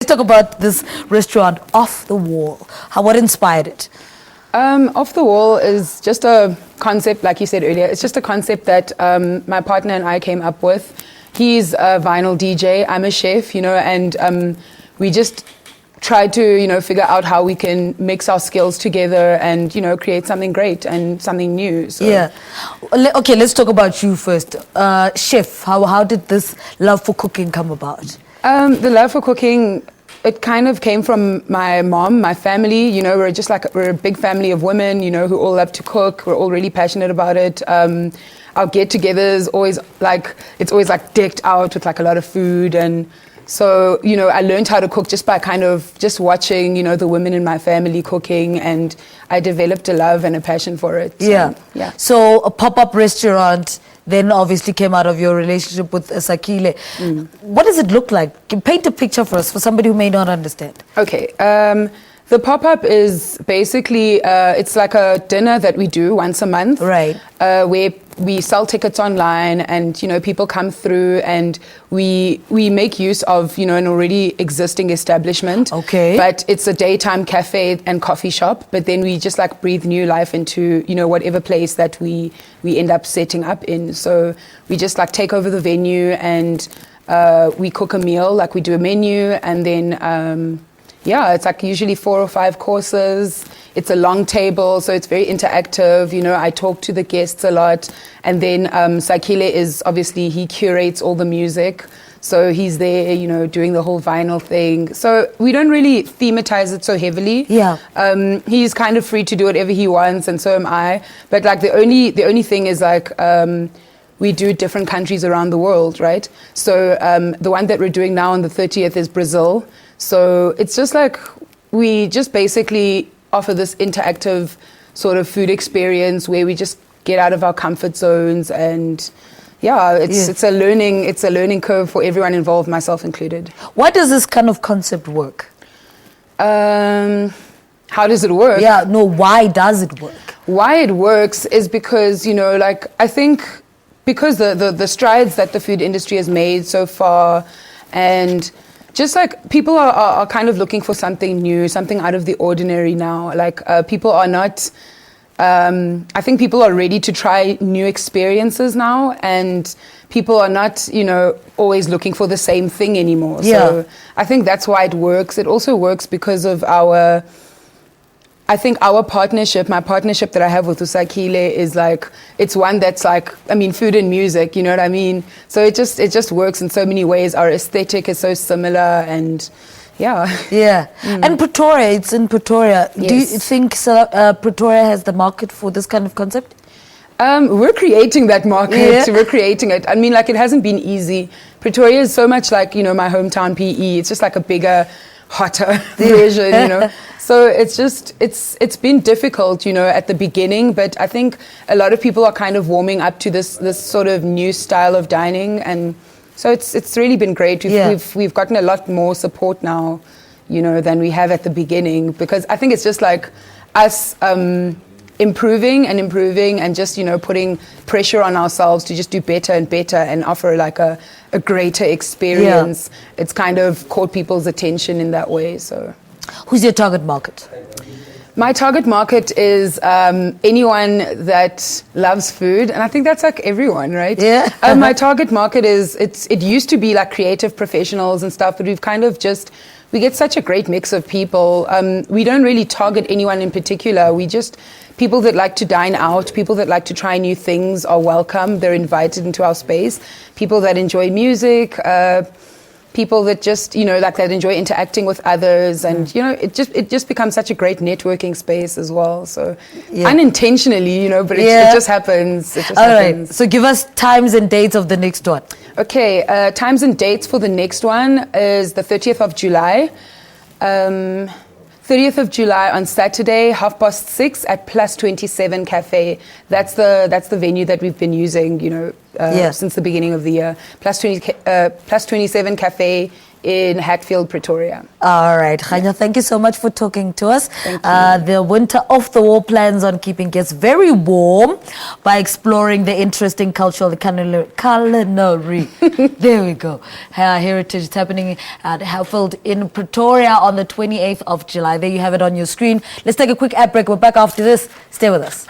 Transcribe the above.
Talk about this restaurant, Off the Wall. What inspired it? Off the Wall is just a concept, like you said earlier. It's just a concept that my partner and I came up with. He's a vinyl DJ. I'm a chef, and we just try to, figure out how we can mix our skills together and, create something great and something new. So. Yeah. Okay, let's talk about you first. Chef, how did this love for cooking come about? The love for cooking, it kind of came from my mom, my family. We're a big family of women, who all love to cook. We're all really passionate about it. Our get-togethers it's always decked out with a lot of food. And so, I learned how to cook just by kind of just watching, the women in my family cooking, and I developed a love and a passion for it. So, yeah. So a pop-up restaurant then obviously came out of your relationship with Sakhile. What does it look like? Paint a picture for us, for somebody who may not understand. Okay. The pop-up is basically, it's like a dinner that we do once a month. Right. Where we sell tickets online and, people come through and we make use of, an already existing establishment. Okay. But it's a daytime cafe and coffee shop. But then we just breathe new life into, whatever place that we end up setting up in. So we just take over the venue and we cook a meal, we do a menu and then... it's usually 4 or 5 courses. It's a long table, so it's very interactive. I talk to the guests a lot. And then Sakhile is obviously, he curates all the music. So he's there, doing the whole vinyl thing. So we don't really thematize it so heavily. Yeah. He's kind of free to do whatever he wants, and so am I. But the only thing is we do different countries around the world, right? So the one that we're doing now on the 30th is Brazil. So it's just we just basically offer this interactive sort of food experience where we just get out of our comfort zones, and it's a learning curve for everyone involved, myself included. Why does this kind of concept work? How does it work? Yeah, no, why does it work? Why it works is because, I think because the strides that the food industry has made so far, and just people are kind of looking for something new, something out of the ordinary now. People are not, I think people are ready to try new experiences now, and people are not, always looking for the same thing anymore. Yeah. So I think that's why it works. It also works because of our partnership, my partnership that I have with Sakhile is it's one that's food and music, you know what I mean? So it just works in so many ways. Our aesthetic is so similar, and yeah. Yeah. And Pretoria, it's in Pretoria. Yes. Do you think Pretoria has the market for this kind of concept? We're creating that market. Yeah. We're creating it. It hasn't been easy. Pretoria is so much my hometown PE. It's just a bigger, hotter version, So it's been difficult, at the beginning, but I think a lot of people are kind of warming up to this sort of new style of dining, and so it's really been great. We've gotten a lot more support now, than we have at the beginning, because I think it's just us improving and just putting pressure on ourselves to just do better and better and offer a greater experience. Yeah. It's kind of caught people's attention in that way. So, who's your target market? My target market is anyone that loves food, and I think that's everyone, right? Yeah. My target market it used to be creative professionals and stuff, but we've kind of we get such a great mix of people. We don't really target anyone in particular. People that like to dine out, people that like to try new things are welcome. They're invited into our space. People that enjoy music, people that just, that enjoy interacting with others. And, it just becomes such a great networking space as well. So unintentionally, but it just happens. All right. So give us times and dates of the next one. Okay. Times and dates for the next one is the 30th of July. 30th of July on Saturday, 6:30 at Plus 27 Cafe. That's the venue that we've been using, since the beginning of the year. Plus 27 Cafe in Hatfield, Pretoria. All right, Khanya, thank you so much for talking to us. Thank you. The winter off-the-wall plans on keeping guests very warm by exploring the interesting cultural culinary. There we go. Heritage is happening at Hatfield in Pretoria on the 28th of July. There you have it on your screen. Let's take a quick ad break. We're back after this. Stay with us.